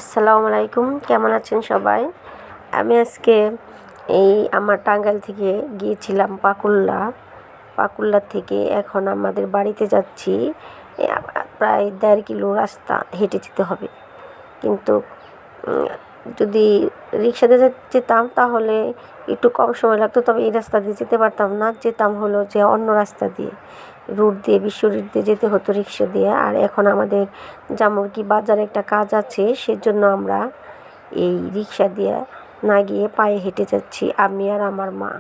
আসসালামু আলাইকুম, কেমন আছেন সবাই? আমি আজকে আমার টাঙ্গাইল থেকে গিয়েছিলাম পাকুল্লা থেকে এখন আমাদের বাড়িতে যাচ্ছি। প্রায় 1.5 কিলো রাস্তা হেঁটে যেতে হবে। কিন্তু যদি রিক্সাতে যেতাম তাহলে একটু কম সময় লাগতো, তবে এই রাস্তা দিয়ে যেতে পারতাম না। যেতাম হলো যে অন্য রাস্তা দিয়ে, রুট দিয়ে, বিশ্ব রুট দিয়ে যেতে হতো রিক্সা দিয়ে। আর এখন আমাদের জামুরকি বাজারে একটা কাজ আছে, সেজন্য আমরা এই রিক্সা দিয়ে না গিয়ে পায়ে হেঁটে যাচ্ছি, আমি আর আমার মা।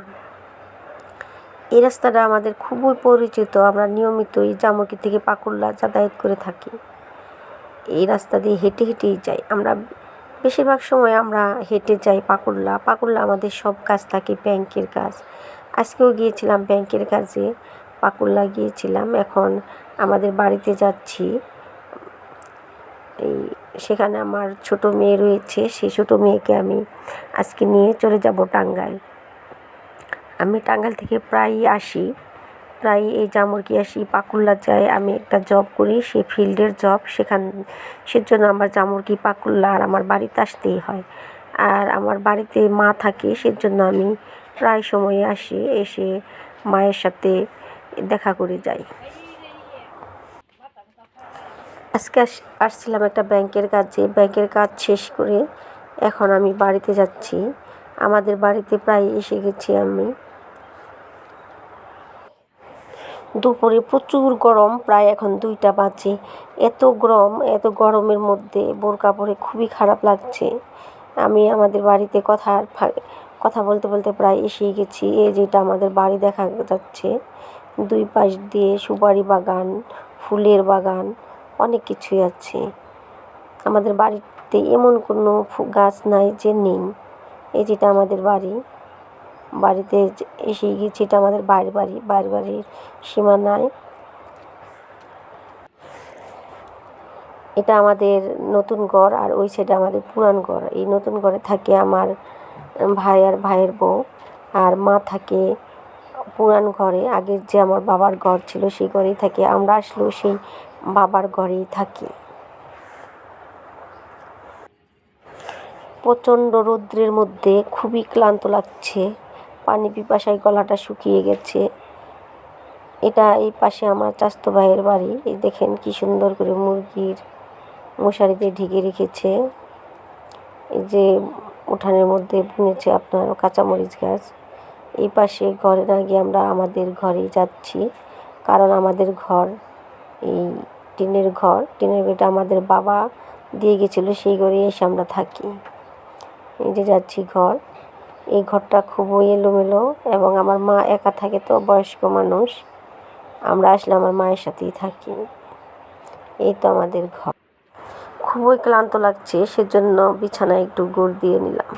এই রাস্তাটা আমাদের খুবই পরিচিত, আমরা নিয়মিতই জামুরকি থেকে পাকুল্লা যাতায়াত করে থাকি। এই রাস্তা দিয়ে হেঁটে হেঁটেই যাই আমরা, বেশিরভাগ সময় আমরা হেঁটে যাই পাকুল্লা আমাদের সব কাজ থাকে, ব্যাংকের কাজ। আজকেও গিয়েছিলাম ব্যাংকের কাজে, পাকুল্লা গিয়েছিলাম। এখন আমাদের বাড়িতে যাচ্ছি। সেখানে আমার ছোট মেয়ে রয়েছে, সেই ছোট মেয়েকে আমি আজকে নিয়ে চলে যাব টাঙ্গাইল। আমি টাঙ্গাইল থেকে প্রায়ই আসি, প্রায় এই জামুরকি আসি, পাকুল্লা যাই। আমি একটা জব করি, সে ফিল্ডের জব, সেজন্য আমার জামুরকি পাকুল্লা আর আমার বাড়িতে আসতেই হয়। আর আমার বাড়িতে মা থাকে, সেজন্য আমি প্রায় সময় আসি, এসে মায়ের সাথে দেখা করে যাই। আজকে আসছিলাম একটা ব্যাংকের কাজ শেষ করে এখন আমি বাড়িতে যাচ্ছি। আমাদের বাড়িতে প্রায় এসে গেছি আমি। দুপুরে প্রচুর গরম, প্রায় এখন 2টা বাজে। এত গরমের মধ্যে বোরকা পরে খুবই খারাপ লাগছে। আমি আমাদের বাড়িতে কথা বলতে বলতে প্রায় এসেই গেছি। যেটা আমাদের বাড়ি দেখা যাচ্ছে, 2 পাশ দিয়ে সুপারি বাগান, ফুলের বাগান, অনেক কিছুই আছে। আমাদের বাড়িতে এমন কোনো গাছ নাই যে নেই। যেটা আমাদের বাড়িতে এসেই গেছি। এটা আমাদের বাড়ির সীমানায়। এটা আমাদের নতুন ঘর, আর ওই সাইডে আমাদের পুরান ঘর। এই নতুন ঘরে থাকে আমার ভাই আর ভাইয়ের বউ, আর মা থাকে পুরান ঘরে। আগের যে আমার বাবার ঘর ছিল সেই ঘরেই থাকি, আমরা আসলেও সেই বাবার ঘরেই থাকি। প্রচণ্ড রৌদ্রের মধ্যে খুবই ক্লান্ত লাগছে, পানি পিপাসায় গলাটা শুকিয়ে গেছে। এই পাশে আমার চাচাতো ভাইয়ের বাড়ি। এই দেখেন কি সুন্দর করে মুরগির মশারিতে ঢেকে রেখেছে। এই যে উঠানের মধ্যে বুনেছে আপনার কাঁচামরিচ গাছ। এই পাশে ঘরে না গিয়ে আমরা আমাদের ঘরেই যাচ্ছি, কারণ আমাদের ঘর এই টিনের ঘরটা আমাদের বাবা দিয়ে গেছিলো, সেই ঘরেই এসে আমরা থাকি। এই যে যাচ্ছি ঘর, এই ঘরটা খুবই এলোমেলো, এবং আমার মা একা থাকে, তো বয়স্ক মানুষ, আমরা আসলে আমার মায়ের সাথেই থাকি। এই তো আমাদের ঘর। খুবই ক্লান্ত লাগছে, সেজন্য বিছানায় একটু গুড় দিয়ে নিলাম।